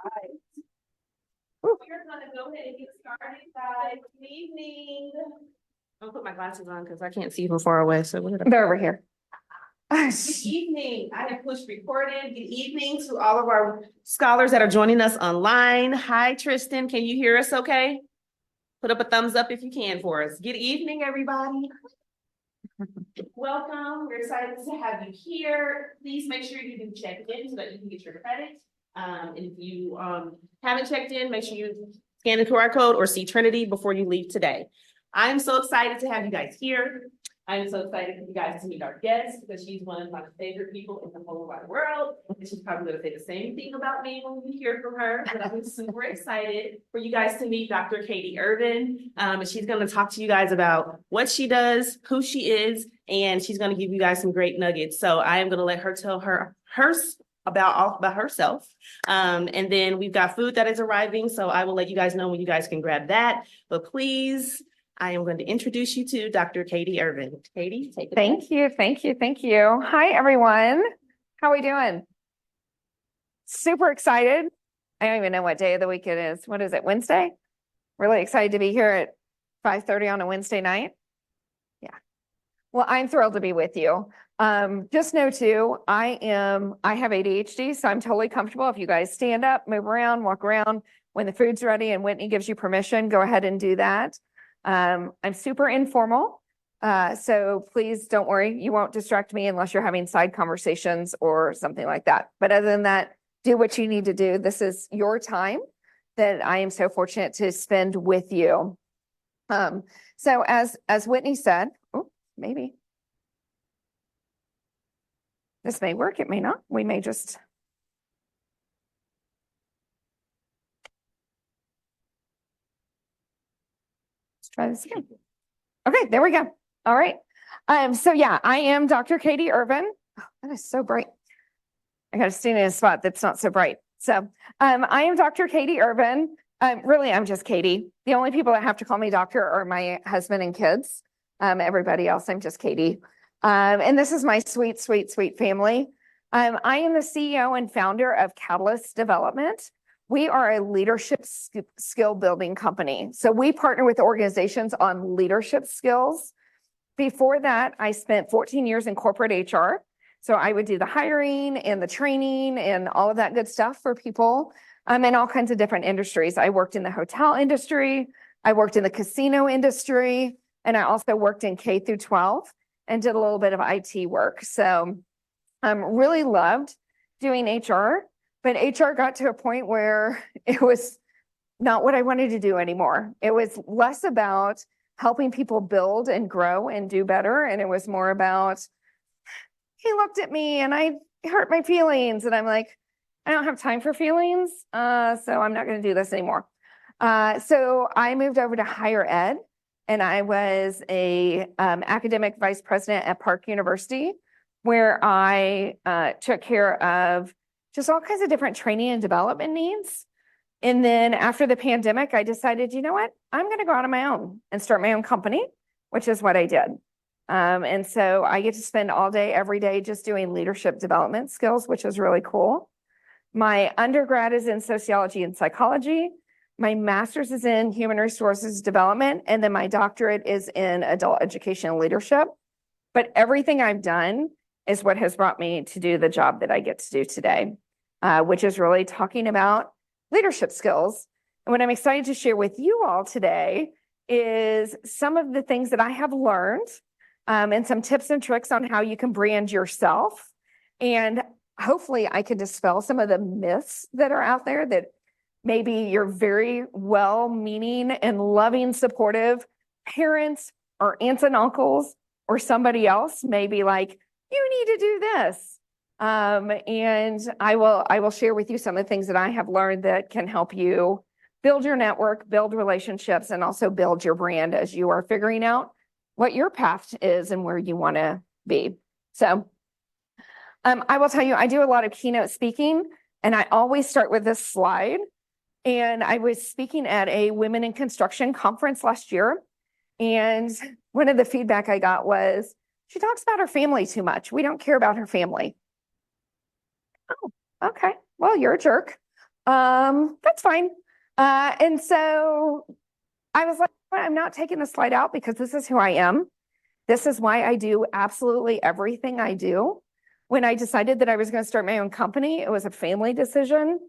Right. We're gonna go ahead and get started, guys. Good evening. I'm gonna put my glasses on because I can't see from far away, so They're over here. Good evening. I have pushed recorded. Good evening to all of our scholars that are joining us online. Hi, Tristan. Can you hear us okay? Put up a thumbs up if you can for us. Good evening, everybody. Welcome. We're excited to have you here. Please make sure you do check in so that you can get your credit. And if you haven't checked in, make sure you scan the QR code or see Trinity before you leave today. I am so excited to have you guys here. I am so excited for you guys to meet our guest because she's one of my favorite people in the whole wide world. And she's probably going to say the same thing about me when we hear from her. But I'm super excited for you guys to meet Dr. Katie Ervin. And she's going to talk to you guys about what she does, who she is, and she's going to give you guys some great nuggets. So I am going to let her tell hers about herself. And then we've got food that is arriving. So I will let you guys know when you guys can grab that. But please, I am going to introduce you to Dr. Katie Ervin. Katie, take it away. Thank you. Hi, everyone. How are we doing? Super excited. I don't even know what day of the week it is. What is it, Wednesday? Really excited to be here at 5:30 on a Wednesday night. Yeah. Well, I'm thrilled to be with you. Just know too, I have ADHD, so I'm totally comfortable. If you guys stand up, move around, walk around, when the food's ready and Whitney gives you permission, go ahead and do that. I'm super informal, so please don't worry. You won't distract me unless you're having side conversations or something like that. But other than that, do what you need to do. This is your time that I am so fortunate to spend with you. So as Whitney said, maybe this may work, it may not. We may just. Let's try this again. Okay, there we go. All right. So yeah, I am Dr. Katie Ervin. Oh, that is so bright. I got to stand in a spot that's not so bright. So I am Dr. Katie Ervin. Really, I'm just Katie. The only people that have to call me doctor are my husband and kids. Everybody else, I'm just Katie. And this is my sweet, sweet, sweet family. I am the CEO and founder of Catalyst Development. We are a leadership skill building company. So we partner with organizations on leadership skills. Before that, I spent 14 years in corporate HR. So I would do the hiring and the training and all of that good stuff for people in all kinds of different industries. I worked in the hotel industry. I worked in the casino industry. And I also worked in K through 12 and did a little bit of IT work. So really loved doing HR. But HR got to a point where it was not what I wanted to do anymore. It was less about helping people build and grow and do better. And it was more about, he looked at me and I hurt my feelings. And I'm like, I don't have time for feelings. So I'm not going to do this anymore. So I moved over to higher ed. And I was a academic vice president at Park University, where I took care of just all kinds of different training and development needs. And then after the pandemic, I decided, you know what, I'm going to go out on my own and start my own company, which is what I did. And so I get to spend all day, every day, just doing leadership development skills, which is really cool. My undergrad is in sociology and psychology. My master's is in human resources development. And then my doctorate is in adult education and leadership. But everything I've done is what has brought me to do the job that I get to do today, which is really talking about leadership skills. And what I'm excited to share with you all today is some of the things that I have learned and some tips and tricks on how you can brand yourself. And hopefully I can dispel some of the myths that are out there that maybe your very well-meaning and loving, supportive parents or aunts and uncles or somebody else may be like, you need to do this. And I will share with you some of the things that I have learned that can help you build your network, build relationships, and also build your brand as you are figuring out what your path is and where you want to be. So I will tell you, I do a lot of keynote speaking, and I always start with this slide. And I was speaking at a Women in Construction conference last year. And one of the feedback I got was, she talks about her family too much. We don't care about her family. Oh, okay. Well, you're a jerk. That's fine. And so I was like, I'm not taking the slide out because this is who I am. This is why I do absolutely everything I do. When I decided that I was going to start my own company, it was a family decision.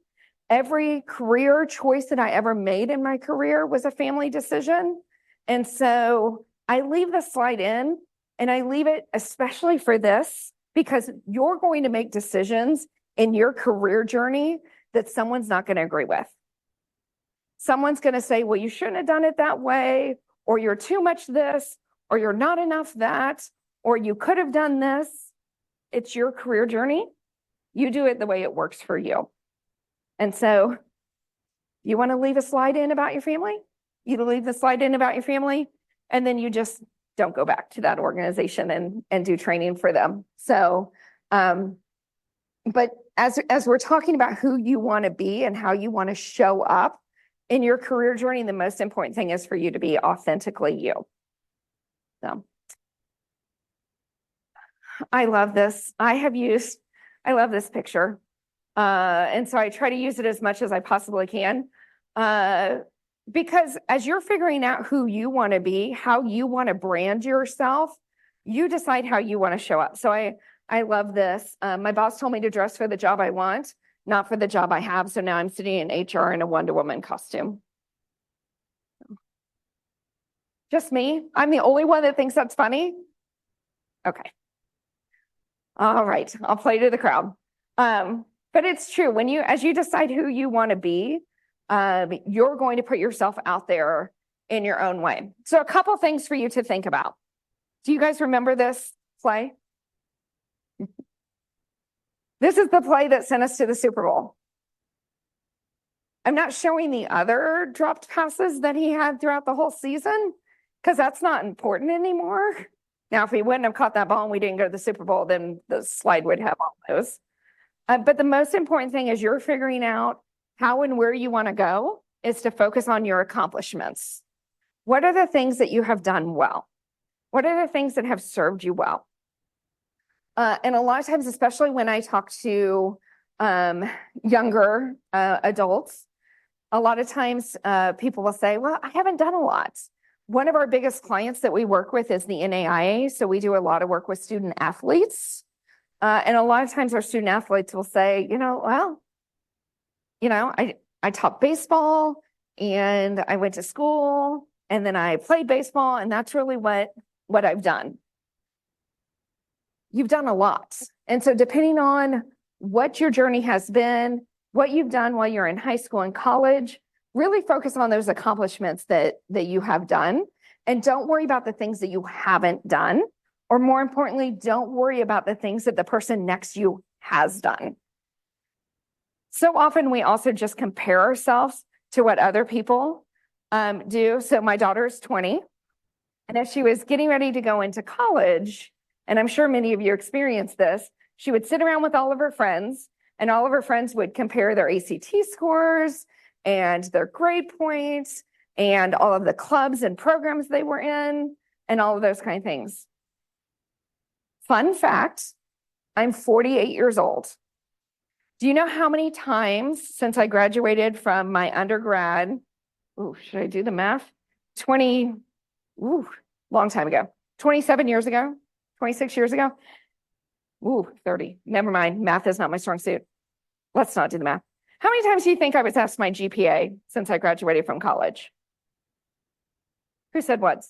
Every career choice that I ever made in my career was a family decision. And so I leave the slide in, and I leave it especially for this, because you're going to make decisions in your career journey that someone's not going to agree with. Someone's going to say, well, you shouldn't have done it that way, or you're too much this, or you're not enough that, or you could have done this. It's your career journey. You do it the way it works for you. And so you want to leave a slide in about your family? You leave the slide in about your family, and then you just don't go back to that organization and do training for them. So, but as we're talking about who you want to be and how you want to show up in your career journey, the most important thing is for you to be authentically you. So I love this. I love this picture. And so I try to use it as much as I possibly can. Because as you're figuring out who you want to be, how you want to brand yourself, you decide how you want to show up. So I love this. My boss told me to dress for the job I want, not for the job I have. So now I'm sitting in HR in a Wonder Woman costume. Just me? I'm the only one that thinks that's funny? Okay. All right. I'll play to the crowd. But it's true. As you decide who you want to be, you're going to put yourself out there in your own way. So a couple things for you to think about. Do you guys remember this play? This is the play that sent us to the Super Bowl. I'm not showing the other dropped passes that he had throughout the whole season, because that's not important anymore. Now, if we wouldn't have caught that ball and we didn't go to the Super Bowl, then the slide would have all those. But the most important thing is you're figuring out how and where you want to go is to focus on your accomplishments. What are the things that you have done well? What are the things that have served you well? And a lot of times, especially when I talk to younger adults, a lot of times people will say, well, I haven't done a lot. One of our biggest clients that we work with is the NAIA. So we do a lot of work with student athletes. And a lot of times our student athletes will say, I taught baseball and I went to school and then I played baseball, and that's really what I've done. You've done a lot. And so depending on what your journey has been, what you've done while you're in high school and college, really focus on those accomplishments that you have done, and don't worry about the things that you haven't done. Or more importantly, don't worry about the things that the person next to you has done. So often we also just compare ourselves to what other people do. So my daughter's 20, and as she was getting ready to go into college, and I'm sure many of you experienced this, she would sit around with all of her friends, and all of her friends would compare their ACT scores and their grade points and all of the clubs and programs they were in and all of those kind of things. Fun fact, I'm 48 years old. Do you know how many times since I graduated from my undergrad, should I do the math? Long time ago, 27 years ago, 26 years ago, 30, never mind, math is not my strong suit. Let's not do the math. How many times do you think I was asked my GPA since I graduated from college? Who said what?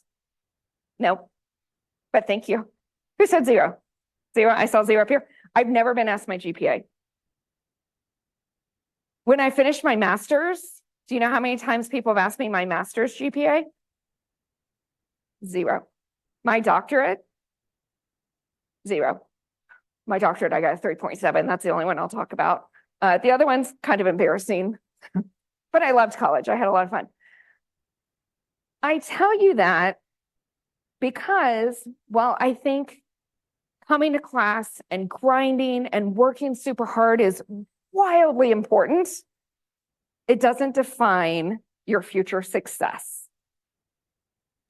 Nope, but thank you. Who said zero? Zero, I saw zero up here. I've never been asked my GPA. When I finished my master's, do you know how many times people have asked me my master's GPA? Zero. My doctorate? Zero. My doctorate, I got a 3.7. That's the only one I'll talk about. The other one's kind of embarrassing, but I loved college. I had a lot of fun. I tell you that because while I think coming to class and grinding and working super hard is wildly important, it doesn't define your future success.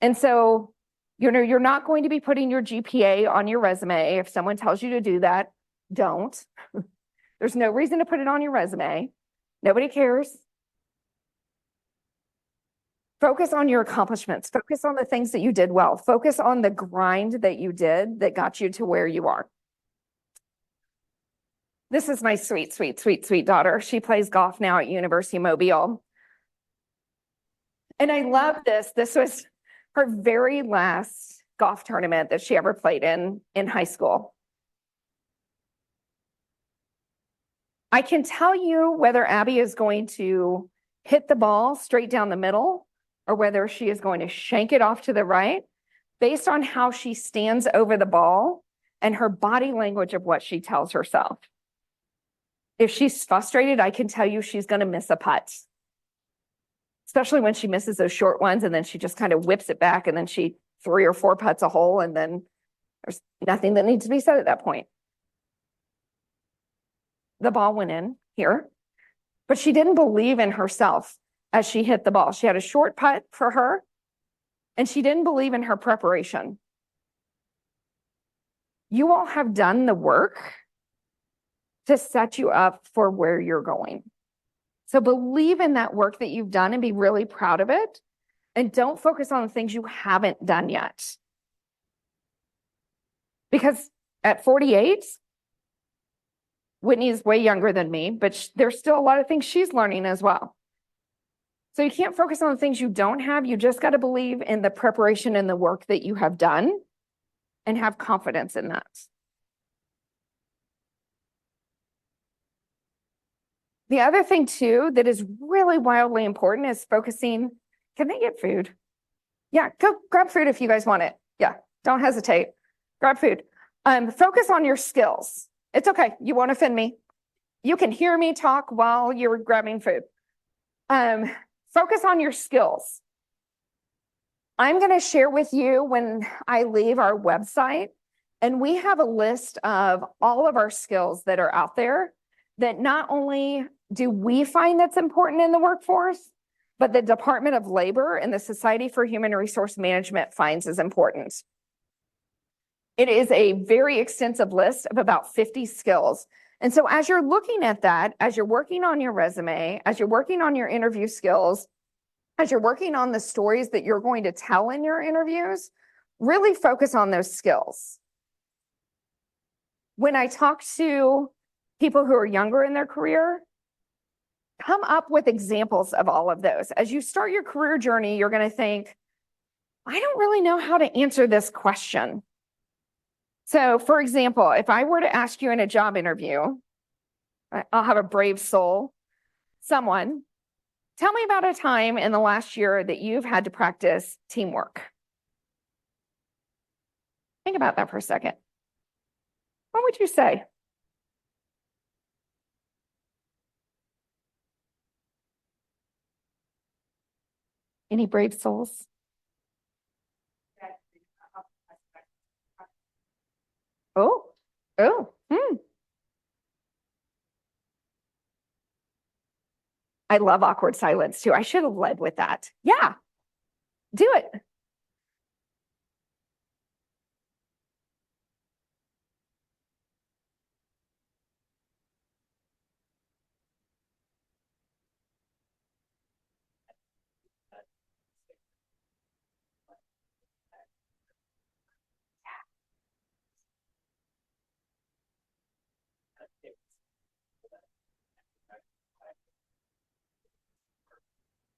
And so, you're not going to be putting your GPA on your resume. If someone tells you to do that, don't. There's no reason to put it on your resume. Nobody cares. Focus on your accomplishments. Focus on the things that you did well. Focus on the grind that you did that got you to where you are. This is my sweet, sweet, sweet, sweet daughter. She plays golf now at University of Mobile. And I love this. This was her very last golf tournament that she ever played in high school. I can tell you whether Abby is going to hit the ball straight down the middle or whether she is going to shank it off to the right based on how she stands over the ball and her body language of what she tells herself. If she's frustrated, I can tell you she's going to miss a putt, especially when she misses those short ones and then she just kind of whips it back and then she 3 or 4 putts a hole and then there's nothing that needs to be said at that point. The ball went in here, but she didn't believe in herself as she hit the ball. She had a short putt for her and she didn't believe in her preparation. You all have done the work to set you up for where you're going. So believe in that work that you've done and be really proud of it. And don't focus on the things you haven't done yet. Because at 48, Whitney is way younger than me, but there's still a lot of things she's learning as well. So you can't focus on the things you don't have. You just got to believe in the preparation and the work that you have done and have confidence in that. The other thing too that is really wildly important is focusing. Can they get food? Yeah, go grab food if you guys want it. Yeah, don't hesitate. Grab food. Focus on your skills. It's okay. You won't offend me. You can hear me talk while you're grabbing food. Focus on your skills. I'm going to share with you when I leave our website, and we have a list of all of our skills that are out there that not only do we find that's important in the workforce, but the Department of Labor and the Society for Human Resource Management finds is important. It is a very extensive list of about 50 skills. And so as you're looking at that, as you're working on your resume, as you're working on your interview skills, as you're working on the stories that you're going to tell in your interviews, really focus on those skills. When I talk to people who are younger in their career, come up with examples of all of those. As you start your career journey, you're going to think, I don't really know how to answer this question. So for example, if I were to ask you in a job interview, I'll have a brave soul, someone, tell me about a time in the last year that you've had to practice teamwork. Think about that for a second. What would you say? Any brave souls? Oh. I love awkward silence too. I should have led with that. Yeah, do it.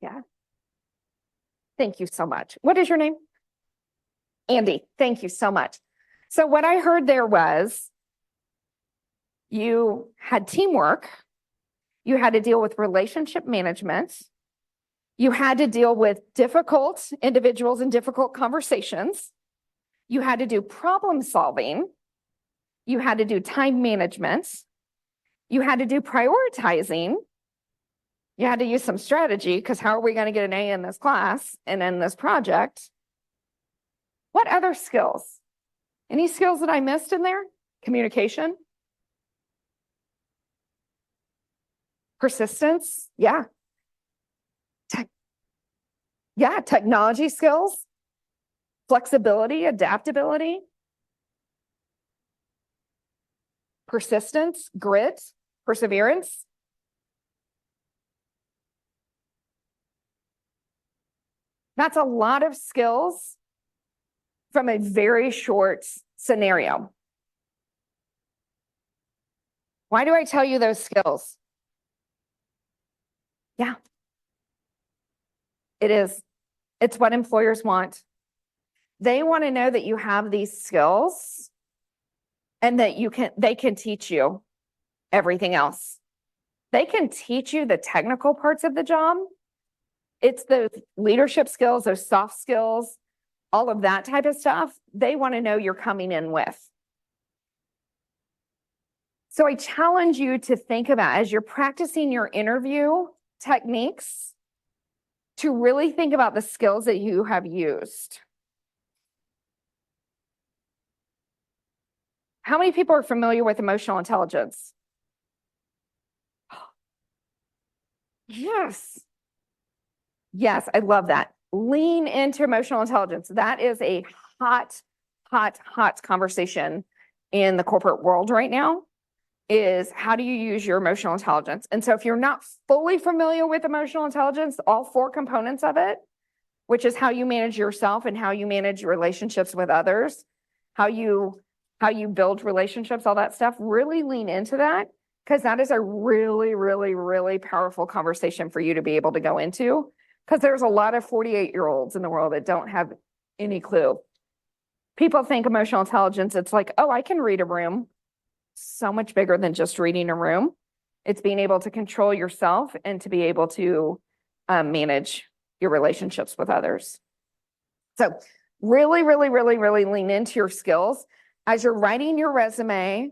Yeah. Thank you so much. What is your name? Andy. Thank you so much. So what I heard there was you had teamwork, you had to deal with relationship management, you had to deal with difficult individuals and difficult conversations, you had to do problem solving, you had to do time management, you had to do prioritizing, you had to use some strategy because how are we going to get an A in this class and in this project? What other skills? Any skills that I missed in there? Communication? Persistence? Yeah. Technology skills? Flexibility, adaptability? Persistence, grit, perseverance? That's a lot of skills from a very short scenario. Why do I tell you those skills? Yeah, it is. It's what employers want. They want to know that you have these skills and that they can teach you everything else. They can teach you the technical parts of the job. It's the leadership skills, those soft skills, all of that type of stuff. They want to know you're coming in with. So I challenge you to think about, as you're practicing your interview techniques, to really think about the skills that you have used. How many people are familiar with emotional intelligence? Yes. Yes, I love that. Lean into emotional intelligence. That is a hot conversation in the corporate world right now, is how do you use your emotional intelligence? And so if you're not fully familiar with emotional intelligence, all 4 components of it, which is how you manage yourself and how you manage relationships with others, how you build relationships, all that stuff, really lean into that, because that is a really powerful conversation for you to be able to go into, because there's a lot of 48-year-olds in the world that don't have any clue. People think emotional intelligence, it's like, oh, I can read a room. So much bigger than just reading a room. It's being able to control yourself and to be able to manage your relationships with others. So really lean into your skills. As you're writing your resume,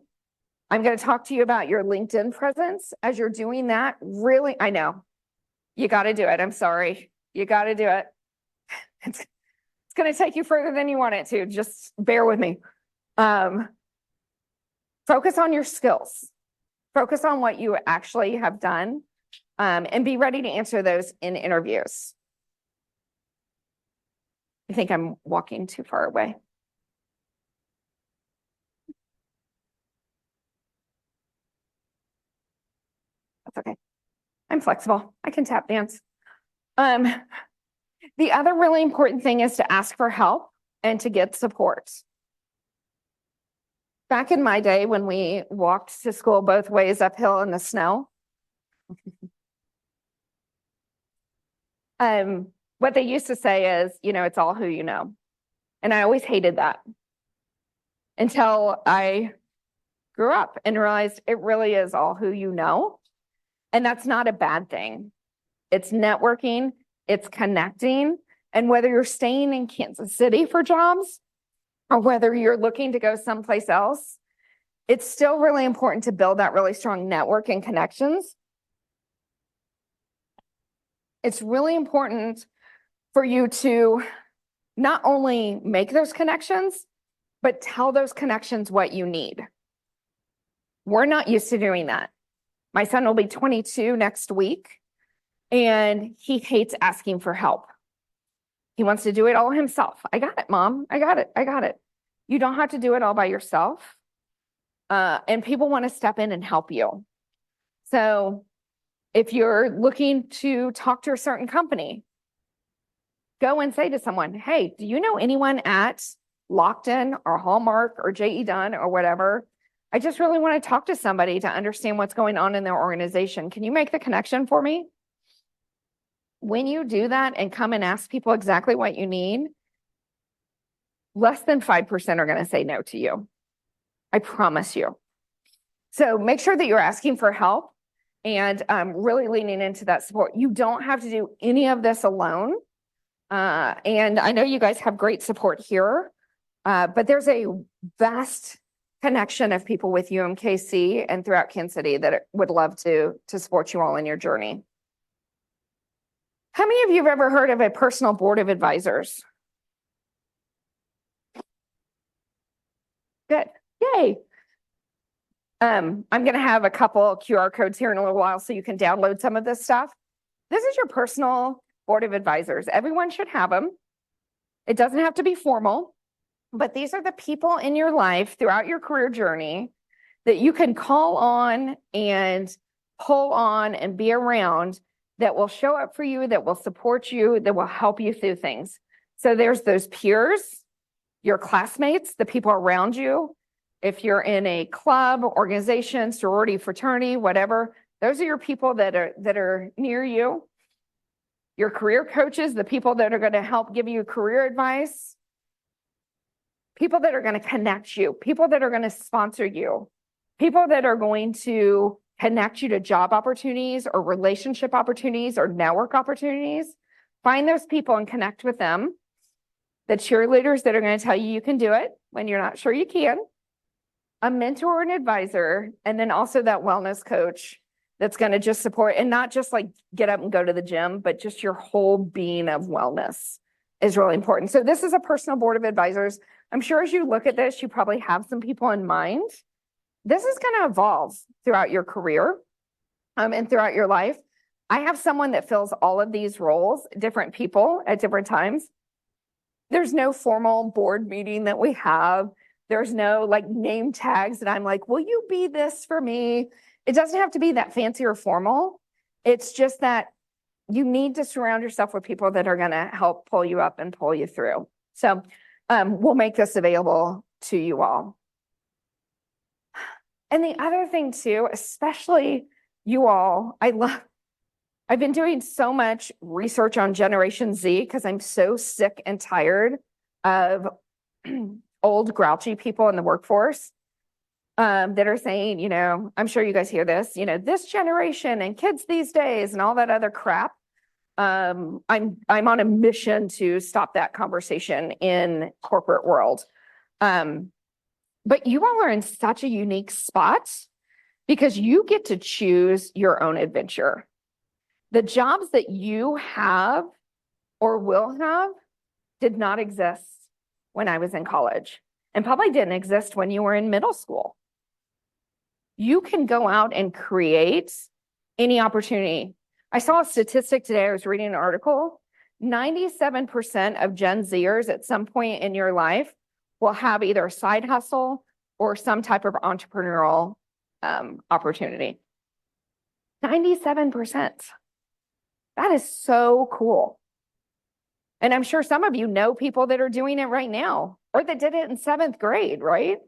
I'm going to talk to you about your LinkedIn presence. As you're doing that, really, I know, you got to do it. I'm sorry. You got to do it. It's going to take you further than you want it to. Just bear with me. Focus on your skills. Focus on what you actually have done, and be ready to answer those in interviews. I think I'm walking too far away. That's okay. I'm flexible. I can tap dance. The other really important thing is to ask for help and to get support. Back in my day, when we walked to school both ways uphill in the snow, what they used to say is, it's all who you know. And I always hated that until I grew up and realized it really is all who you know. And that's not a bad thing. It's networking, it's connecting. And whether you're staying in Kansas City for jobs or whether you're looking to go someplace else, it's still really important to build that really strong network and connections. It's really important for you to not only make those connections, but tell those connections what you need. We're not used to doing that. My son will be 22 next week, and he hates asking for help. He wants to do it all himself. I got it, Mom. I got it. You don't have to do it all by yourself. And people want to step in and help you. So if you're looking to talk to a certain company, go and say to someone, hey, do you know anyone at Lockton or Hallmark or J.E. Dunn or whatever? I just really want to talk to somebody to understand what's going on in their organization. Can you make the connection for me? When you do that and come and ask people exactly what you need, less than 5% are going to say no to you. I promise you. So make sure that you're asking for help and really leaning into that support. You don't have to do any of this alone. And I know you guys have great support here, but there's a vast connection of people with UMKC and throughout Kansas City that would love to support you all in your journey. How many of you have ever heard of a personal board of advisors? Good. Yay. I'm going to have a couple QR codes here in a little while so you can download some of this stuff. This is your personal board of advisors. Everyone should have them. It doesn't have to be formal, but these are the people in your life throughout your career journey that you can call on and pull on and be around that will show up for you, that will support you, that will help you through things. So there's those peers, your classmates, the people around you. If you're in a club, organization, sorority, fraternity, whatever, those are your people that are near you. Your career coaches, the people that are going to help give you career advice. People that are going to connect you, people that are going to sponsor you, people that are going to connect you to job opportunities or relationship opportunities or network opportunities. Find those people and connect with them. The cheerleaders that are going to tell you can do it when you're not sure you can. A mentor and advisor, and then also that wellness coach that's going to just support and not just like get up and go to the gym, but just your whole being of wellness is really important. So this is a personal board of advisors. I'm sure as you look at this, you probably have some people in mind. This is going to evolve throughout your career and throughout your life. I have someone that fills all of these roles, different people at different times. There's no formal board meeting that we have. There's no like name tags that I'm like, will you be this for me? It doesn't have to be that fancy or formal. It's just that you need to surround yourself with people that are going to help pull you up and pull you through. So we'll make this available to you all. And the other thing too, especially you all, I've been doing so much research on Generation Z because I'm so sick and tired of old grouchy people in the workforce that are saying, you know, I'm sure you guys hear this, you know, this generation and kids these days and all that other crap. I'm on a mission to stop that conversation in corporate world. But you all are in such a unique spot because you get to choose your own adventure. The jobs that you have or will have did not exist when I was in college and probably didn't exist when you were in middle school. You can go out and create any opportunity. I saw a statistic today. I was reading an article. 97% of Gen Zers at some point in your life will have either a side hustle or some type of entrepreneurial opportunity. 97%. That is so cool. And I'm sure some of you know people that are doing it right now or that did it in 7th grade, right?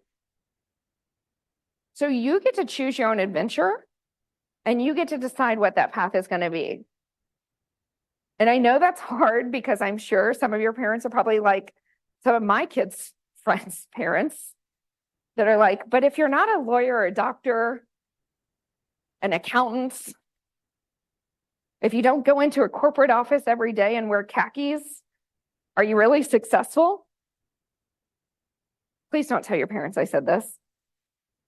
So you get to choose your own adventure and you get to decide what that path is going to be. And I know that's hard because I'm sure some of your parents are probably like some of my kids' friends' parents that are like, but if you're not a lawyer or a doctor, an accountant, if you don't go into a corporate office every day and wear khakis, are you really successful? Please don't tell your parents I said this.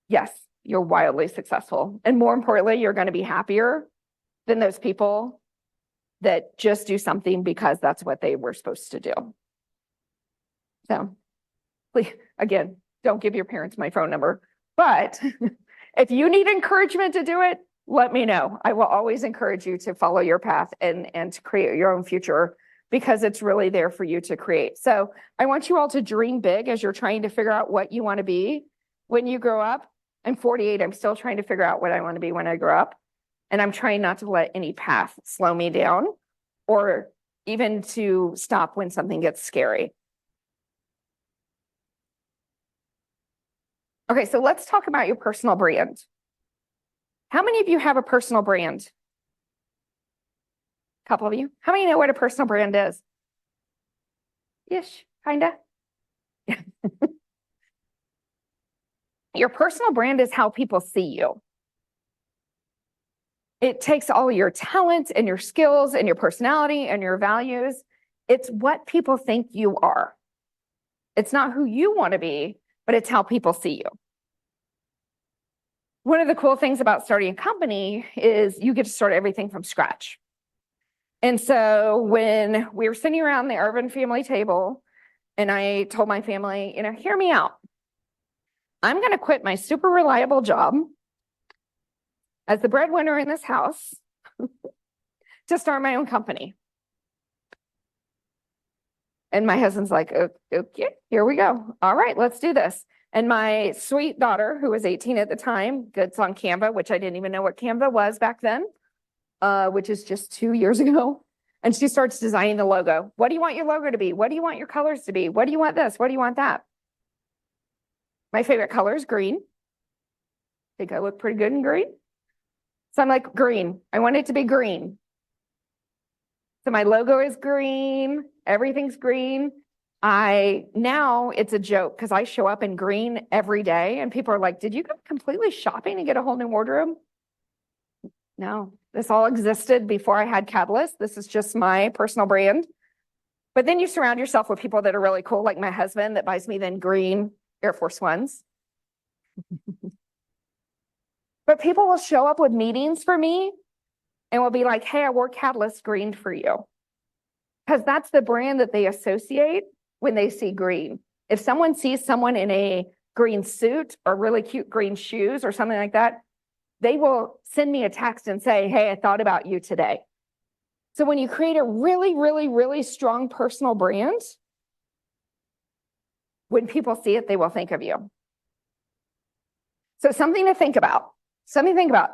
Yes, you're wildly successful. And more importantly, you're going to be happier than those people that just do something because that's what they were supposed to do. So please, again, don't give your parents my phone number. But if you need encouragement to do it, let me know. I will always encourage you to follow your path and to create your own future because it's really there for you to create. So I want you all to dream big as you're trying to figure out what you want to be when you grow up. I'm 48. I'm still trying to figure out what I want to be when I grow up. And I'm trying not to let any path slow me down or even to stop when something gets scary. Okay, so let's talk about your personal brand. How many of you have a personal brand? A couple of you. How many know what a personal brand is? Ish, kinda. Your personal brand is how people see you. It takes all your talent and your skills and your personality and your values. It's what people think you are. It's not who you want to be, but it's how people see you. One of the cool things about starting a company is you get to start everything from scratch. And so when we were sitting around the Ervin family table, and I told my family, you know, hear me out. I'm going to quit my super reliable job as the breadwinner in this house to start my own company. And my husband's like, okay, here we go. All right, let's do this. And my sweet daughter, who was 18 at the time, gets on Canva, which I didn't even know what Canva was back then. which is just 2 years ago. And she starts designing the logo. What do you want your logo to be? What do you want your colors to be? What do you want this? What do you want that? My favorite color is green. Think I look pretty good in green. So I'm like, green. I want it to be green. So my logo is green. Everything's green. Now it's a joke because I show up in green every day and people are like, did you go completely shopping and get a whole new wardrobe? No, this all existed before I had Catalyst. This is just my personal brand. But then you surround yourself with people that are really cool, like my husband that buys me then green Air Force Ones. But people will show up with meetings for me and will be like, hey, I wore Catalyst green for you. Because that's the brand that they associate when they see green. If someone sees someone in a green suit or really cute green shoes or something like that, they will send me a text and say, hey, I thought about you today. So when you create a really, really, really strong personal brand, when people see it, they will think of you. So something to think about. Something to think about.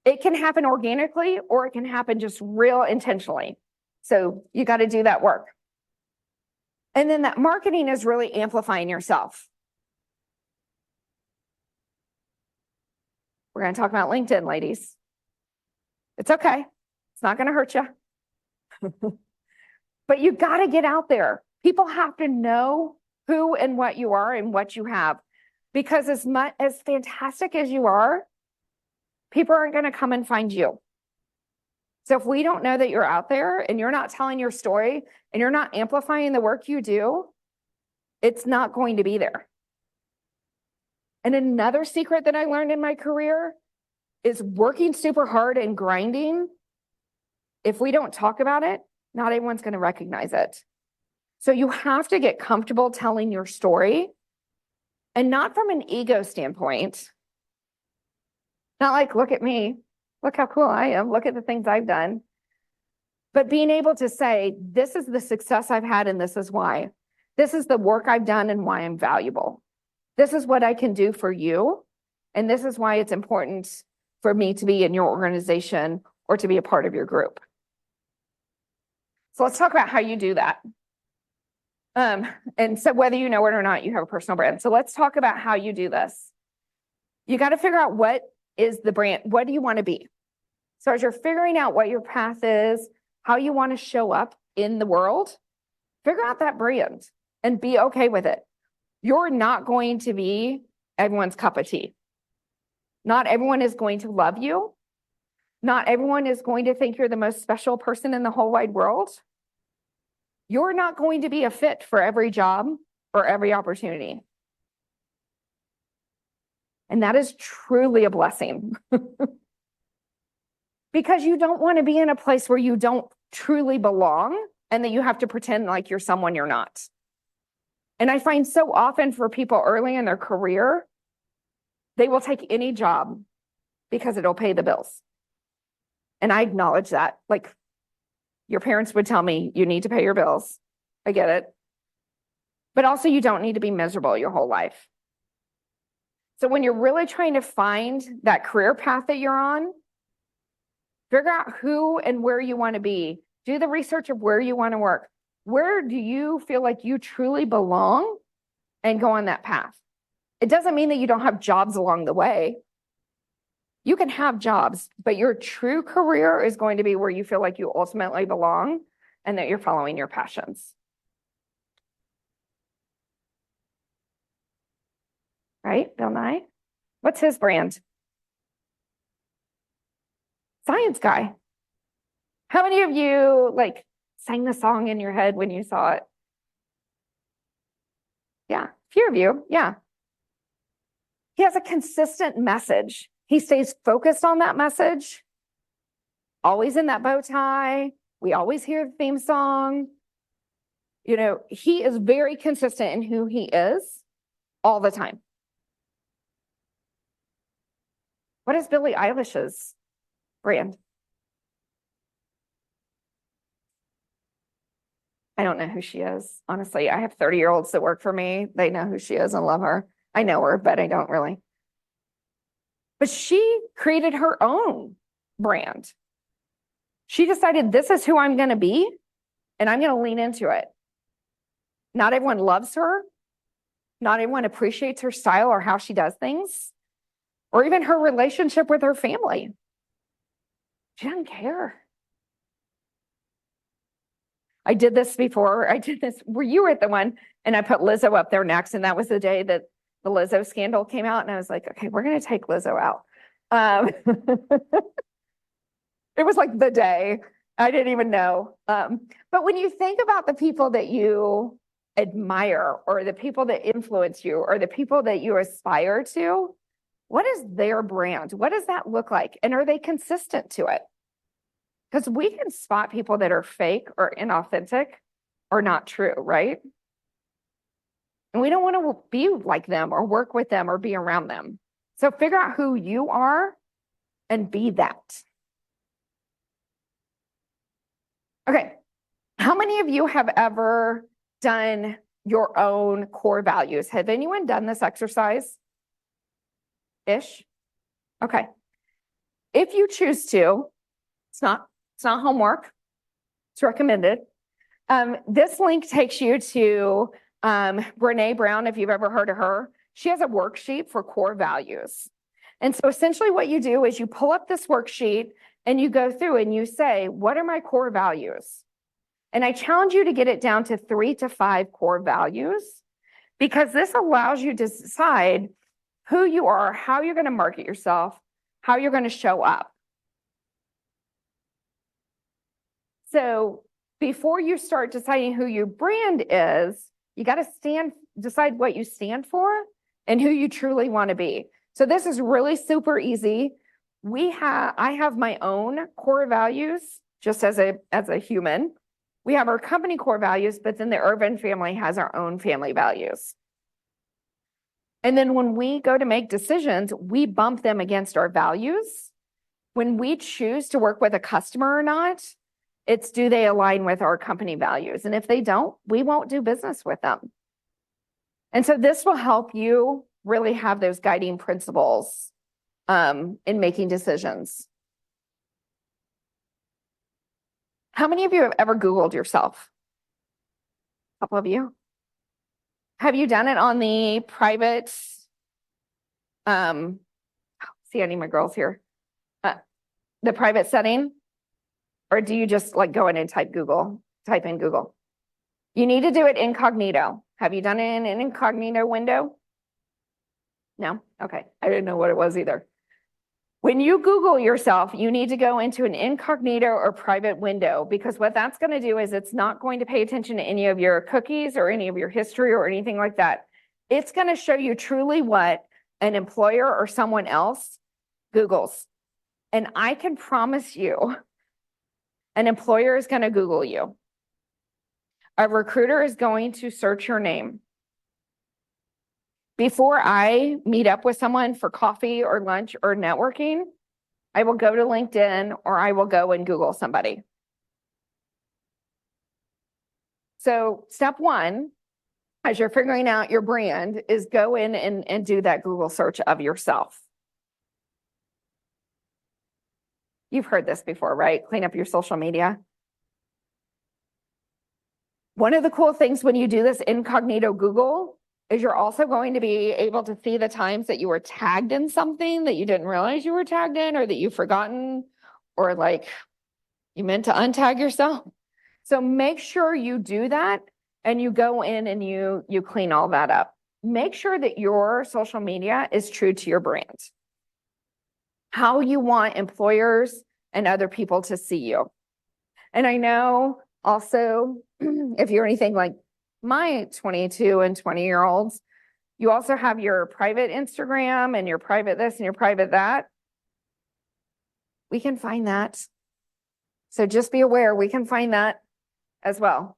It can happen organically or it can happen just real intentionally. So you got to do that work. And then that marketing is really amplifying yourself. We're going to talk about LinkedIn, ladies. It's okay. It's not going to hurt you. But you got to get out there. People have to know who and what you are and what you have. Because as fantastic as you are, people aren't going to come and find you. So if we don't know that you're out there and you're not telling your story and you're not amplifying the work you do, it's not going to be there. And another secret that I learned in my career is working super hard and grinding. If we don't talk about it, not everyone's going to recognize it. So you have to get comfortable telling your story, and not from an ego standpoint. Not like, look at me, look how cool I am, look at the things I've done. But being able to say, this is the success I've had and this is why. This is the work I've done and why I'm valuable. This is what I can do for you. And this is why it's important for me to be in your organization or to be a part of your group. So let's talk about how you do that. And so whether you know it or not, you have a personal brand. So let's talk about how you do this. You got to figure out what is the brand. What do you want to be? So as you're figuring out what your path is, how you want to show up in the world, figure out that brand and be okay with it. You're not going to be everyone's cup of tea. Not everyone is going to love you. Not everyone is going to think you're the most special person in the whole wide world. You're not going to be a fit for every job or every opportunity. And that is truly a blessing. Because you don't want to be in a place where you don't truly belong and that you have to pretend like you're someone you're not. And I find so often for people early in their career, they will take any job because it'll pay the bills. And I acknowledge that. Like, your parents would tell me, you need to pay your bills. I get it. But also, you don't need to be miserable your whole life. So when you're really trying to find that career path that you're on, figure out who and where you want to be. Do the research of where you want to work. Where do you feel like you truly belong? And go on that path. It doesn't mean that you don't have jobs along the way. You can have jobs, but your true career is going to be where you feel like you ultimately belong and that you're following your passions. Right, Bill Nye? What's his brand? Science guy. How many of you like sang the song in your head when you saw it? Yeah, a few of you, yeah. He has a consistent message. He stays focused on that message, always in that bow tie. We always hear the theme song. You know, he is very consistent in who he is all the time. What is Billie Eilish's brand? I don't know who she is. Honestly, I have 30-year-olds that work for me. They know who she is and love her. I know her, but I don't really. But she created her own brand. She decided this is who I'm going to be, and I'm going to lean into it. Not everyone loves her. Not everyone appreciates her style or how she does things, or even her relationship with her family. She doesn't care. I did this before. I did this where you were at the one, and I put Lizzo up there next. And that was the day that the Lizzo scandal came out. And I was like, okay, we're going to take Lizzo out. It was like the day. I didn't even know. But when you think about the people that you admire, or the people that influence you, or the people that you aspire to, what is their brand? What does that look like? And are they consistent to it? Because we can spot people that are fake or inauthentic or not true, right? And we don't want to be like them or work with them or be around them. So figure out who you are and be that. Okay. How many of you have ever done your own core values? Have anyone done this exercise? Ish? Okay. If you choose to, it's not homework. It's recommended. This link takes you to Brene Brown, if you've ever heard of her. She has a worksheet for core values. And so essentially what you do is you pull up this worksheet and you go through and you say, what are my core values? And I challenge you to get it down to 3 to 5 core values, because this allows you to decide who you are, how you're going to market yourself, how you're going to show up. So before you start deciding who your brand is, you got to decide what you stand for and who you truly want to be. So this is really super easy. I have my own core values just as a human. We have our company core values, but then the Ervin family has our own family values. And then when we go to make decisions, we bump them against our values. When we choose to work with a customer or not, it's do they align with our company values? And if they don't, we won't do business with them. And so this will help you really have those guiding principles in making decisions. How many of you have ever Googled yourself? A couple of you. Have you done it on the private? See, I need my girls here. The private setting? Or do you just like go in and type in Google? You need to do it incognito. Have you done it in an incognito window? No? Okay. I didn't know what it was either. When you Google yourself, you need to go into an incognito or private window, because what that's going to do is it's not going to pay attention to any of your cookies or any of your history or anything like that. It's going to show you truly what an employer or someone else Googles. And I can promise you, an employer is going to Google you. A recruiter is going to search your name. Before I meet up with someone for coffee or lunch or networking, I will go to LinkedIn or I will go and Google somebody. So step one, as you're figuring out your brand, is go in and do that Google search of yourself. You've heard this before, right? Clean up your social media. One of the cool things when you do this incognito Google is you're also going to be able to see the times that you were tagged in something that you didn't realize you were tagged in, or that you've forgotten, or like you meant to untag yourself. So make sure you do that and you go in and you clean all that up. Make sure that your social media is true to your brand. How you want employers and other people to see you. And I know also, if you're anything like my 22 and 20-year-olds, you also have your private Instagram and your private this and your private that. We can find that. So just be aware, we can find that as well.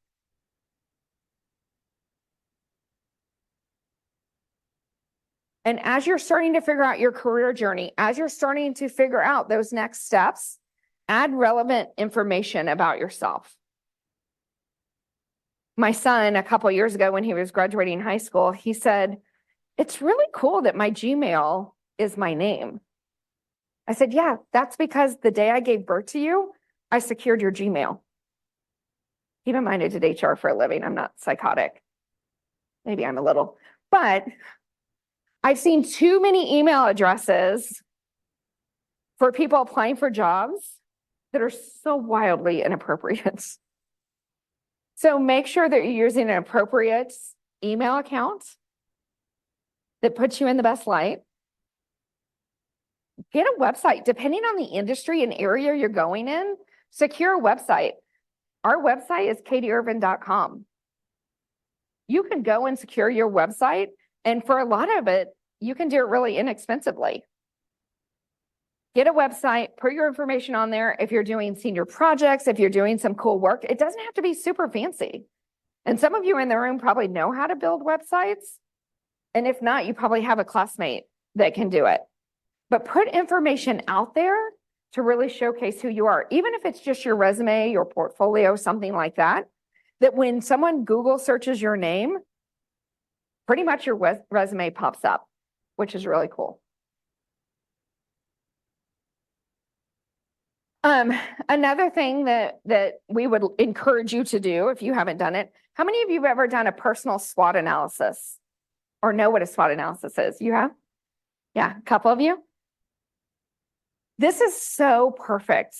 And as you're starting to figure out your career journey, as you're starting to figure out those next steps, add relevant information about yourself. My son, a couple of years ago when he was graduating high school, he said, "It's really cool that my Gmail is my name." I said, "Yeah, that's because the day I gave birth to you, I secured your Gmail. Keep in mind, I did HR for a living. I'm not psychotic. Maybe I'm a little, but I've seen too many email addresses for people applying for jobs that are so wildly inappropriate. So make sure that you're using an appropriate email account that puts you in the best light. Get a website, depending on the industry and area you're going in, secure a website. Our website is katieervin.com. You can go and secure your website, and for a lot of it, you can do it really inexpensively. Get a website, put your information on there. If you're doing senior projects, if you're doing some cool work, it doesn't have to be super fancy. And some of you in the room probably know how to build websites. And if not, you probably have a classmate that can do it. But put information out there to really showcase who you are, even if it's just your resume, your portfolio, something like that, that when someone Google searches your name, pretty much your resume pops up, which is really cool. Another thing that we would encourage you to do if you haven't done it, how many of you have ever done a personal SWOT analysis or know what a SWOT analysis is? You have? Yeah, a couple of you. This is so perfect.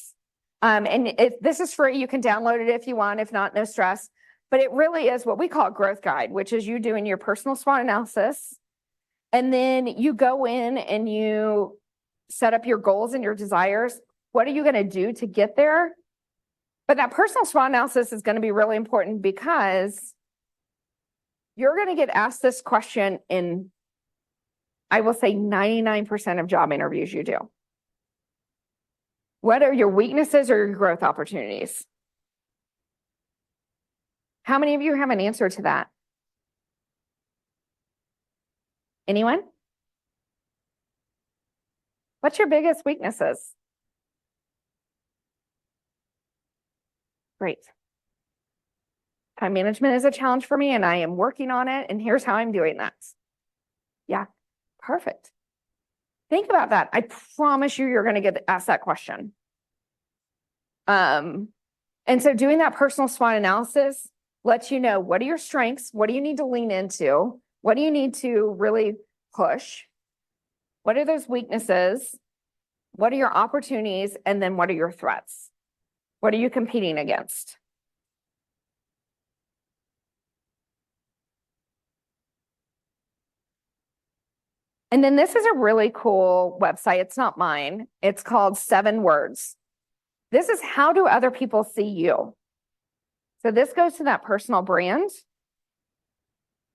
And if this is free, you can download it if you want. If not, no stress. But it really is what we call a growth guide, which is you doing your personal SWOT analysis. And then you go in and you set up your goals and your desires. What are you going to do to get there? But that personal SWOT analysis is going to be really important because you're going to get asked this question in, I will say, 99% of job interviews you do. What are your weaknesses or your growth opportunities? How many of you have an answer to that? Anyone? What's your biggest weaknesses? Great. Time management is a challenge for me and I am working on it. And here's how I'm doing that. Yeah, perfect. Think about that. I promise you're going to get asked that question. And so doing that personal SWOT analysis lets you know, what are your strengths? What do you need to lean into? What do you need to really push? What are those weaknesses? What are your opportunities? And then what are your threats? What are you competing against? And then this is a really cool website. It's not mine. It's called 7 Words. This is how do other people see you? So this goes to that personal brand.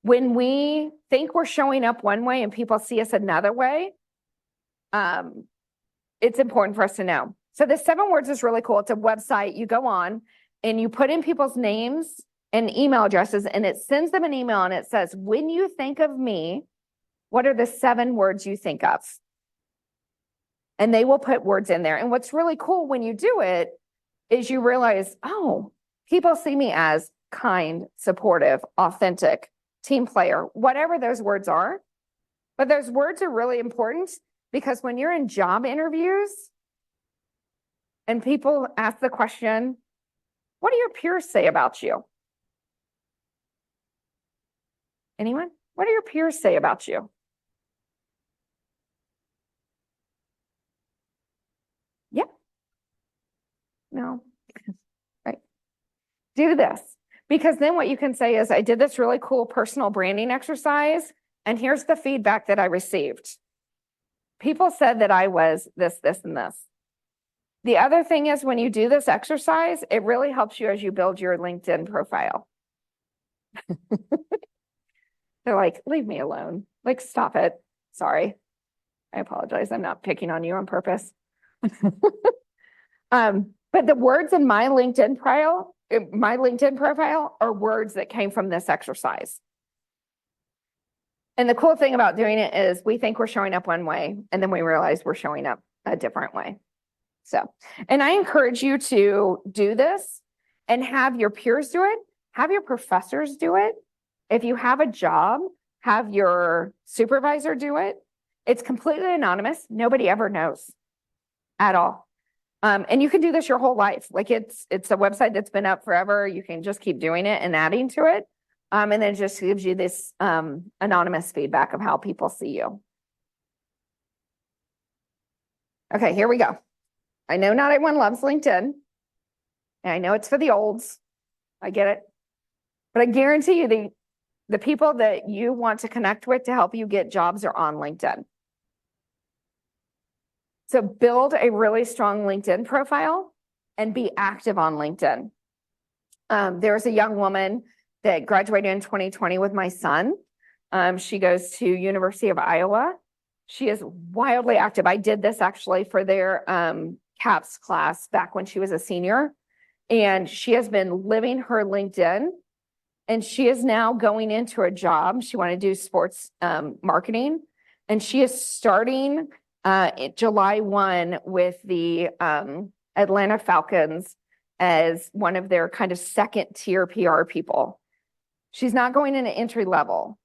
When we think we're showing up one way and people see us another way, it's important for us to know. So the 7 Words is really cool. It's a website. You go on and you put in people's names and email addresses, and it sends them an email and it says, when you think of me, what are the 7 words you think of? And they will put words in there. And what's really cool when you do it is you realize, oh, people see me as kind, supportive, authentic, team player, whatever those words are. But those words are really important because when you're in job interviews and people ask the question, what do your peers say about you? Anyone? What do your peers say about you? Yeah. No. Right. Do this. Because then what you can say is, I did this really cool personal branding exercise, and here's the feedback that I received. People said that I was this, this, and this. The other thing is when you do this exercise, it really helps you as you build your LinkedIn profile. They're like, leave me alone. Like, stop it. Sorry. I apologize. I'm not picking on you on purpose. But the words in my LinkedIn profile are words that came from this exercise. And the cool thing about doing it is we think we're showing up one way, and then we realize we're showing up a different way. So, and I encourage you to do this and have your peers do it, have your professors do it. If you have a job, have your supervisor do it. It's completely anonymous. Nobody ever knows at all. And you can do this your whole life. Like it's a website that's been up forever. You can just keep doing it and adding to it. And then it just gives you this anonymous feedback of how people see you. Okay, here we go. I know not everyone loves LinkedIn. And I know it's for the olds. I get it. But I guarantee you the people that you want to connect with to help you get jobs are on LinkedIn. So build a really strong LinkedIn profile and be active on LinkedIn. There's a young woman that graduated in 2020 with my son. She goes to University of Iowa. She is wildly active. I did this actually for their CAPS class back when she was a senior. And she has been living her LinkedIn. And she is now going into a job. She wanted to do sports marketing. And she is starting July 1 with the Atlanta Falcons as one of their kind of second tier PR people. She's not going into entry level.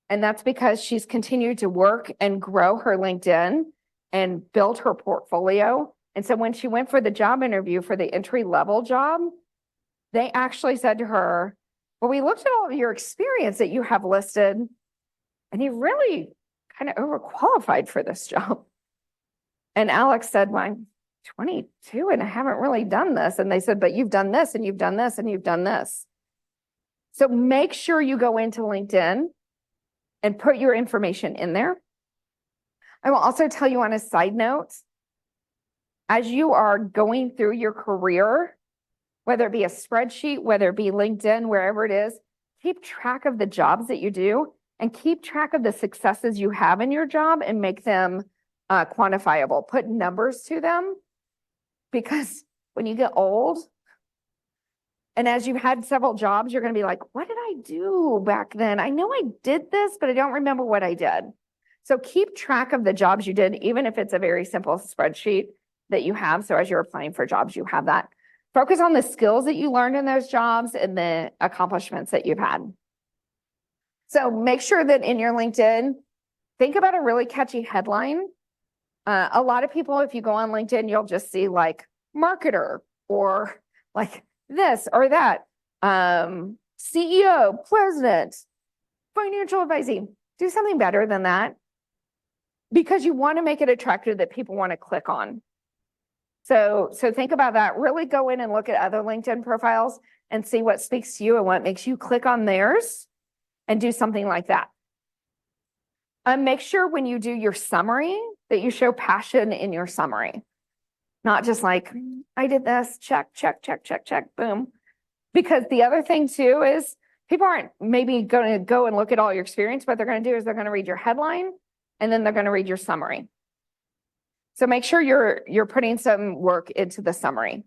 And that's because she's continued to work and grow her LinkedIn and build her portfolio. And so when she went for the job interview for the entry level job, they actually said to her, well, we looked at all of your experience that you have listed, and you really kind of overqualified for this job. And Alex said, well, I'm 22 and I haven't really done this. And they said, but you've done this and you've done this and you've done this. So make sure you go into LinkedIn and put your information in there. I will also tell you on a side note, as you are going through your career, whether it be a spreadsheet, whether it be LinkedIn, wherever it is, keep track of the jobs that you do and keep track of the successes you have in your job and make them quantifiable. Put numbers to them, because when you get old, and as you've had several jobs, you're going to be like, what did I do back then? I know I did this, but I don't remember what I did. So keep track of the jobs you did, even if it's a very simple spreadsheet that you have. So as you're applying for jobs, you have that. Focus on the skills that you learned in those jobs and the accomplishments that you've had. So make sure that in your LinkedIn, think about a really catchy headline. A lot of people, if you go on LinkedIn, you'll just see like marketer or like this or that, CEO, president, financial advising. Do something better than that, because you want to make it attractive that people want to click on. So think about that. Really go in and look at other LinkedIn profiles and see what speaks to you and what makes you click on theirs, and do something like that. Make sure when you do your summary that you show passion in your summary. Not just like, I did this, check, check, check, check, check, boom. Because the other thing too is people aren't maybe going to go and look at all your experience. What they're going to do is they're going to read your headline and then they're going to read your summary. So make sure you're putting some work into the summary.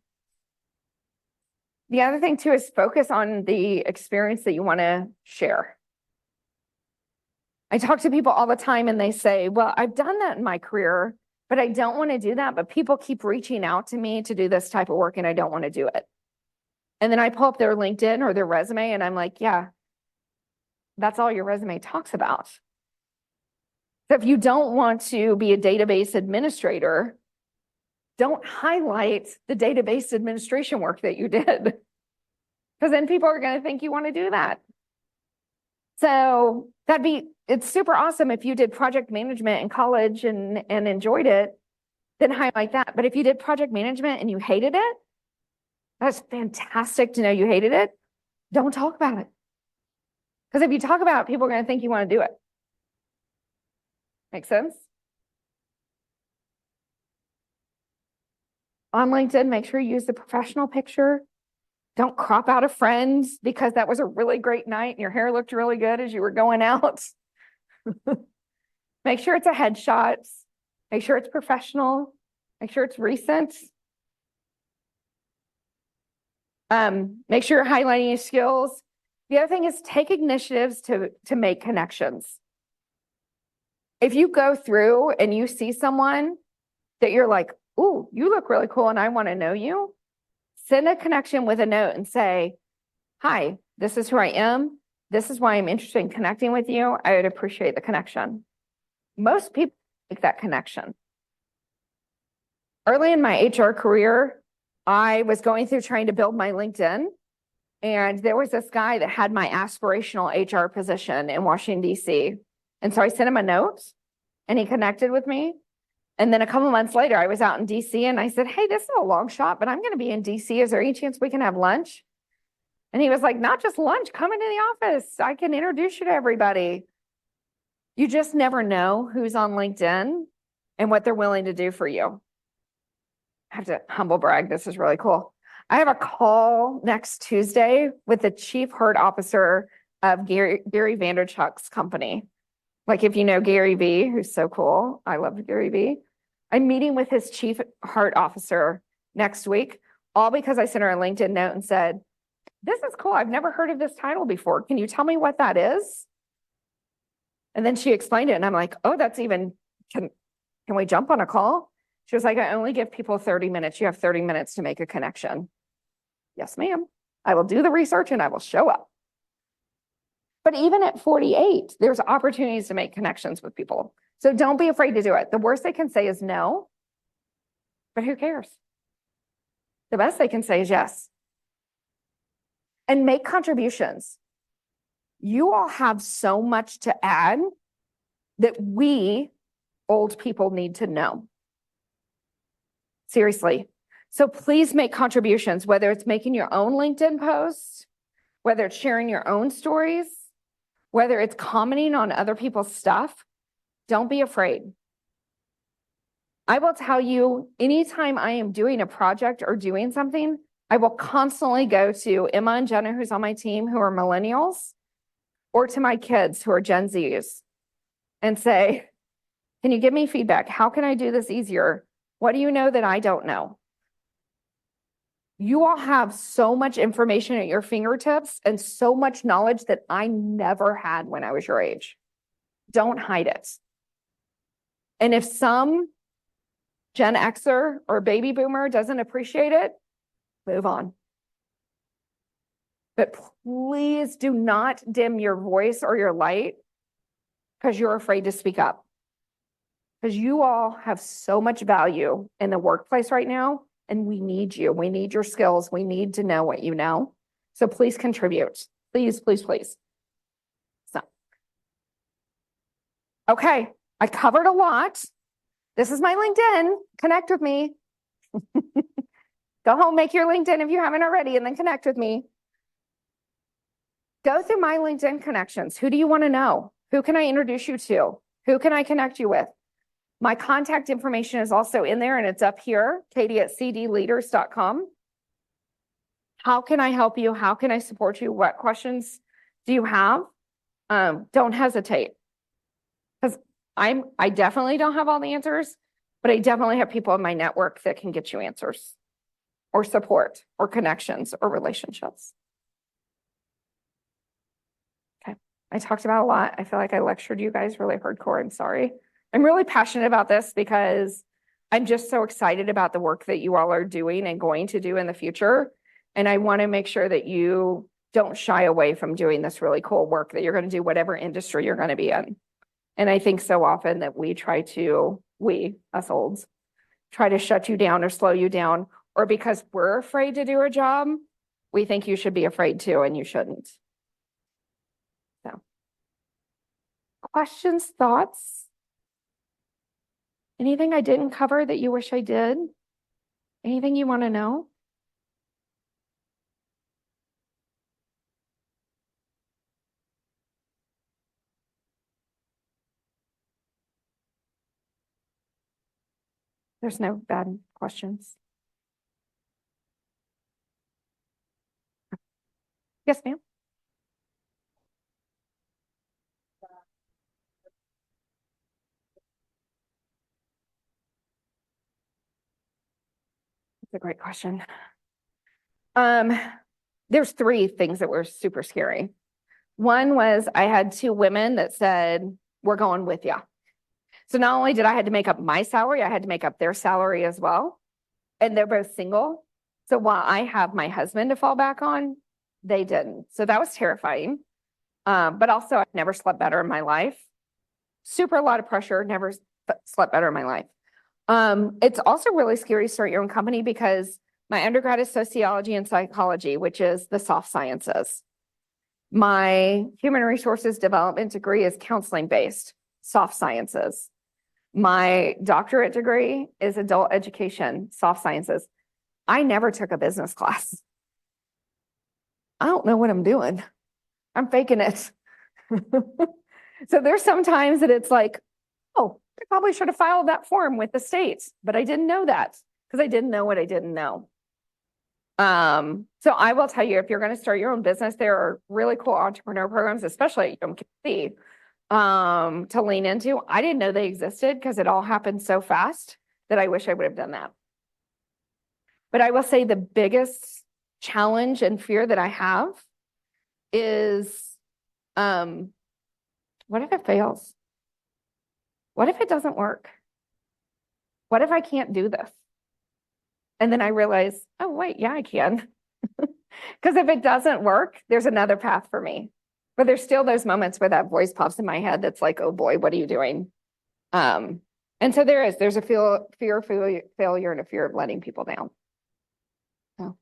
The other thing too is focus on the experience that you want to share. I talk to people all the time and they say, well, I've done that in my career, but I don't want to do that. But people keep reaching out to me to do this type of work and I don't want to do it. And then I pull up their LinkedIn or their resume and I'm like, yeah, that's all your resume talks about. So if you don't want to be a database administrator, don't highlight the database administration work that you did, because then people are going to think you want to do that. So it's super awesome if you did project management in college and enjoyed it, then highlight that. But if you did project management and you hated it, that's fantastic to know you hated it. Don't talk about it. Because if you talk about it, people are going to think you want to do it. Make sense? On LinkedIn, make sure you use the professional picture. Don't crop out a friend because that was a really great night and your hair looked really good as you were going out. Make sure it's a headshot. Make sure it's professional. Make sure it's recent. Make sure you're highlighting your skills. The other thing is take initiatives to make connections. If you go through and you see someone that you're like, ooh, you look really cool and I want to know you, send a connection with a note and say, hi, this is who I am. This is why I'm interested in connecting with you. I would appreciate the connection. Most people make that connection. Early in my HR career, I was going through trying to build my LinkedIn. And there was this guy that had my aspirational HR position in Washington, D.C. And so I sent him a note and he connected with me. And then a couple months later, I was out in DC and I said, hey, this is a long shot, but I'm going to be in DC. Is there any chance we can have lunch? And he was like, not just lunch, come into the office. I can introduce you to everybody. You just never know who's on LinkedIn and what they're willing to do for you. I have to humble brag. This is really cool. I have a call next Tuesday with the chief herd officer of Gary Vaynerchuk's company. Like if you know Gary V, who's so cool. I love Gary V. I'm meeting with his chief heart officer next week, all because I sent her a LinkedIn note and said, this is cool. I've never heard of this title before. Can you tell me what that is? And then she explained it and I'm like, oh, that's even, can we jump on a call? She was like, I only give people 30 minutes. You have 30 minutes to make a connection. Yes, ma'am. I will do the research and I will show up. But even at 48, there's opportunities to make connections with people. So don't be afraid to do it. The worst they can say is no, but who cares? The best they can say is yes. And make contributions. You all have so much to add that we old people need to know. Seriously. So please make contributions, whether it's making your own LinkedIn posts, whether it's sharing your own stories, whether it's commenting on other people's stuff. Don't be afraid. I will tell you, anytime I am doing a project or doing something, I will constantly go to Emma and Jenna, who's on my team, who are millennials, or to my kids who are Gen Zs, and say, can you give me feedback? How can I do this easier? What do you know that I don't know? You all have so much information at your fingertips and so much knowledge that I never had when I was your age. Don't hide it. And if some Gen Xer or baby boomer doesn't appreciate it, move on. But please do not dim your voice or your light because you're afraid to speak up. Because you all have so much value in the workplace right now, and we need you. We need your skills. We need to know what you know. So please contribute. Please, please, please. So, okay, I covered a lot. This is my LinkedIn. Connect with me. Go home, make your LinkedIn if you haven't already, and then connect with me. Go through my LinkedIn connections. Who do you want to know? Who can I introduce you to? Who can I connect you with? My contact information is also in there and it's up here, katie@cdleaders.com. How can I help you? How can I support you? What questions do you have? Don't hesitate. Because I definitely don't have all the answers, but I definitely have people in my network that can get you answers or support or connections or relationships. Okay, I talked about a lot. I feel like I lectured you guys really hardcore. I'm sorry. I'm really passionate about this because I'm just so excited about the work that you all are doing and going to do in the future. And I want to make sure that you don't shy away from doing this really cool work, that you're going to do whatever industry you're going to be in. And I think so often that us olds, try to shut you down or slow you down, or because we're afraid to do a job, we think you should be afraid too, and you shouldn't. So, questions, thoughts? Anything I didn't cover that you wish I did? Anything you want to know? There's no bad questions. Yes, ma'am. That's a great question. There's three things that were super scary. One was I had two women that said, we're going with you. So not only did I had to make up my salary, I had to make up their salary as well. And they're both single. So while I have my husband to fall back on, they didn't. So that was terrifying. But also I've never slept better in my life. Super a lot of pressure, never slept better in my life. It's also really scary to start your own company because my undergrad is sociology and psychology, which is the soft sciences. My human resources development degree is counseling based, soft sciences. My doctorate degree is adult education, soft sciences. I never took a business class. I don't know what I'm doing. I'm faking it. So there's some times that it's like, oh, I probably should have filed that form with the state, but I didn't know that because I didn't know what I didn't know. So I will tell you, if you're going to start your own business, there are really cool entrepreneur programs, especially at UMKC, to lean into. I didn't know they existed because it all happened so fast that I wish I would have done that. But I will say the biggest challenge and fear that I have is, what if it fails? What if it doesn't work? What if I can't do this? And then I realize, oh, wait, yeah, I can. Because if it doesn't work, there's another path for me. But there's still those moments where that voice pops in my head that's like, oh boy, what are you doing? And so there's a fear of failure and a fear of letting people down. So.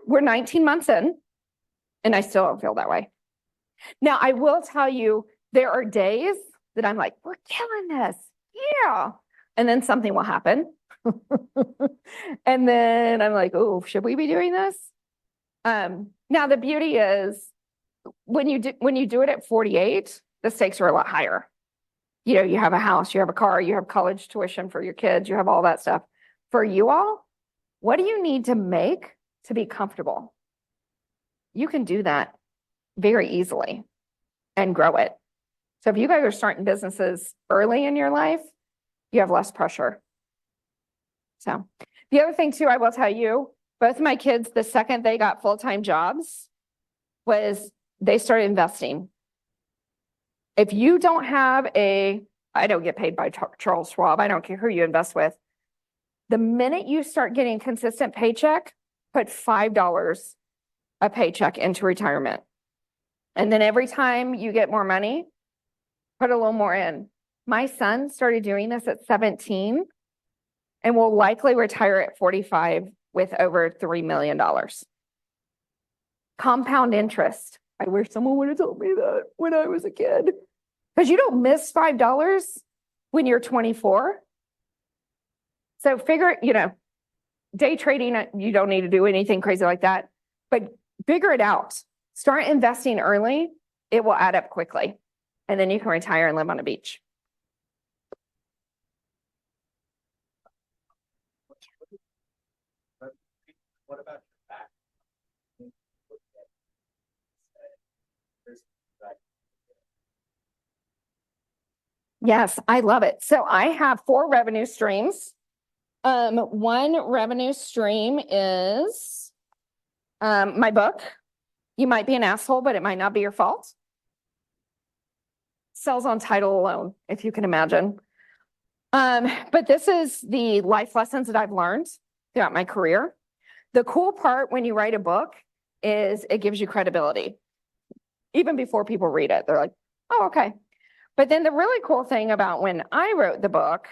We're 19 months in, and I still don't feel that way. Now, I will tell you, there are days that I'm like, we're killing this. Yeah. And then something will happen. And then I'm like, oh, should we be doing this? Now the beauty is when you do it at 48, the stakes are a lot higher. You know, you have a house, you have a car, you have college tuition for your kids, you have all that stuff. For you all, what do you need to make to be comfortable? You can do that very easily and grow it. So if you guys are starting businesses early in your life, you have less pressure. So the other thing too, I will tell you, both of my kids, the second they got full-time jobs, was they started investing. If you don't have I don't get paid by Charles Schwab, I don't care who you invest with. The minute you start getting consistent paycheck, put $5 a paycheck into retirement. And then every time you get more money, put a little more in. My son started doing this at 17 and will likely retire at 45 with over $3 million. Compound interest. I wish someone would have told me that when I was a kid. Because you don't miss $5 when you're 24. So day trading, you don't need to do anything crazy like that, but figure it out. Start investing early. It will add up quickly. And then you can retire and live on a beach. What about your back? Yes, I love it. So I have 4 revenue streams. One revenue stream is my book. You might be an asshole, but it might not be your fault. Sells on title alone, if you can imagine. But this is the life lessons that I've learned throughout my career. The cool part when you write a book is it gives you credibility. Even before people read it, they're like, oh, okay. But then the really cool thing about when I wrote the book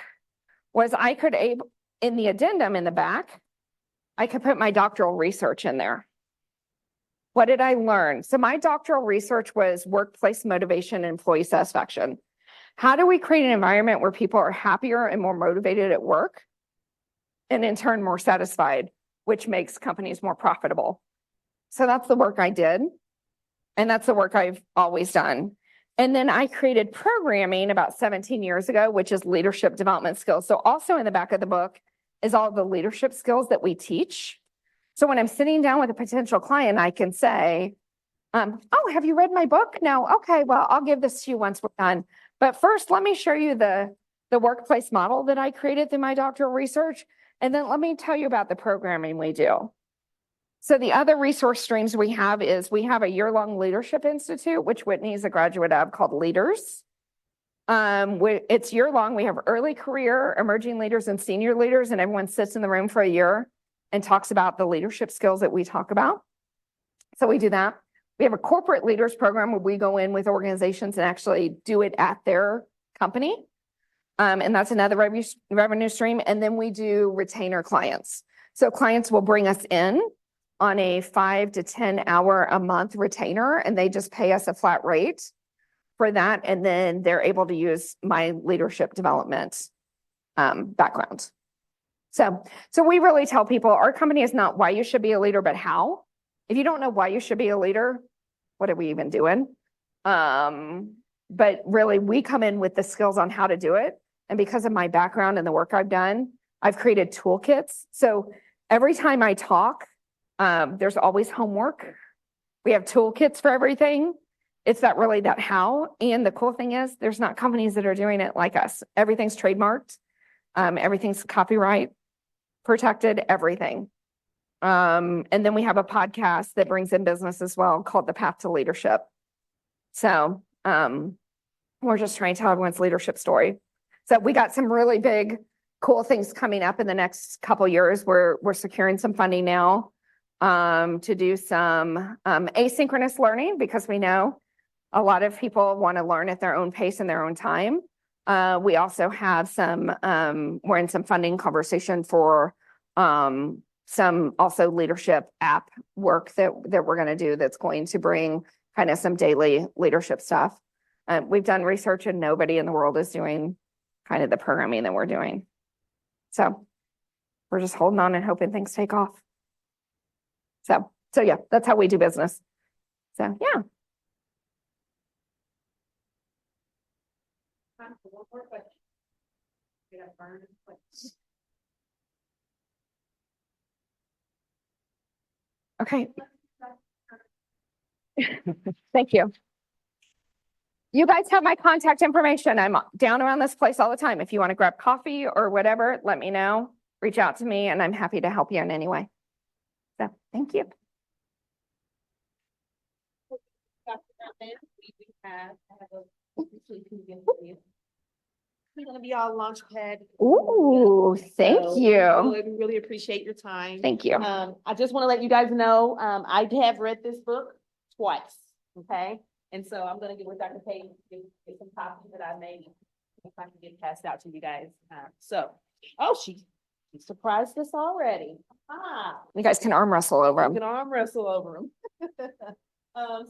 was I could, in the addendum in the back, I could put my doctoral research in there. What did I learn? So my doctoral research was workplace motivation and employee satisfaction. How do we create an environment where people are happier and more motivated at work and in turn more satisfied, which makes companies more profitable? So that's the work I did. And that's the work I've always done. And then I created programming about 17 years ago, which is leadership development skills. So also in the back of the book is all the leadership skills that we teach. So when I'm sitting down with a potential client, I can say, oh, have you read my book? No. Okay, well, I'll give this to you once we're done. But first, let me show you the workplace model that I created through my doctoral research. And then let me tell you about the programming we do. So the other resource streams we have is we have a year-long leadership institute, which Whitney is a graduate of, called Leaders. It's year-long. We have early career, emerging leaders, and senior leaders, and everyone sits in the room for a year. and talks about the leadership skills that we talk about. So we do that. We have a corporate leaders program where we go in with organizations and actually do it at their company. And that's another revenue stream. And then we do retainer clients. So clients will bring us in on a 5 to 10 hour a month retainer, and they just pay us a flat rate for that. And then they're able to use my leadership development background. So we really tell people our company is not why you should be a leader, but how. If you don't know why you should be a leader, what are we even doing? But really, we come in with the skills on how to do it. And because of my background and the work I've done, I've created toolkits. So every time I talk, there's always homework. We have toolkits for everything. It's that how. And the cool thing is there's not companies that are doing it like us. Everything's trademarked. Everything's copyright protected, everything. And then we have a podcast that brings in business as well called The Path to Leadership. So we're just trying to tell everyone's leadership story. So we got some really big, cool things coming up in the next couple years. We're securing some funding now to do some asynchronous learning, because we know a lot of people want to learn at their own pace and their own time. We also have we're in some funding conversation for some also leadership app work that we're going to do that's going to bring kind of some daily leadership stuff. We've done research and nobody in the world is doing kind of the programming that we're doing. So we're just holding on and hoping things take off. So yeah, that's how we do business. So yeah. Time for one more question. Get up, burn, and quit. Okay. Thank you. You guys have my contact information. I'm down around this place all the time. If you want to grab coffee or whatever, let me know. Reach out to me and I'm happy to help you in any way. So thank you. We're gonna be all launch pad. Ooh, thank So, you. we really appreciate your time. Thank you. I just want to let you guys know, I have read this book twice, okay? And so I'm gonna get with Dr. Payton, get some copies that I made, if I can get passed out to you guys. She surprised us already. You guys can arm wrestle over You them. can arm wrestle over them.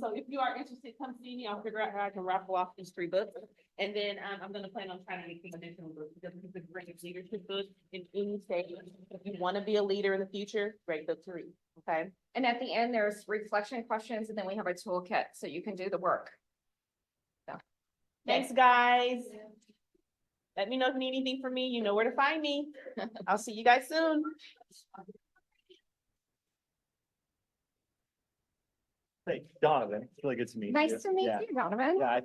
So if you are interested, come see me. I'll figure out how I can raffle off these 3 books. And then I'm gonna plan on trying to get some additional books, because it's a great leadership book in any stage. If you want to be a leader in the future, great book to read, okay? And at the end, there's reflection questions, and then we have a toolkit so you can do the work. So. Thanks, guys. Let me know if you need anything from me. You know where to find me. I'll see you guys soon. Hey, Donovan, it's really good to meet you. Nice to meet Yeah. you, Donovan. Yeah, I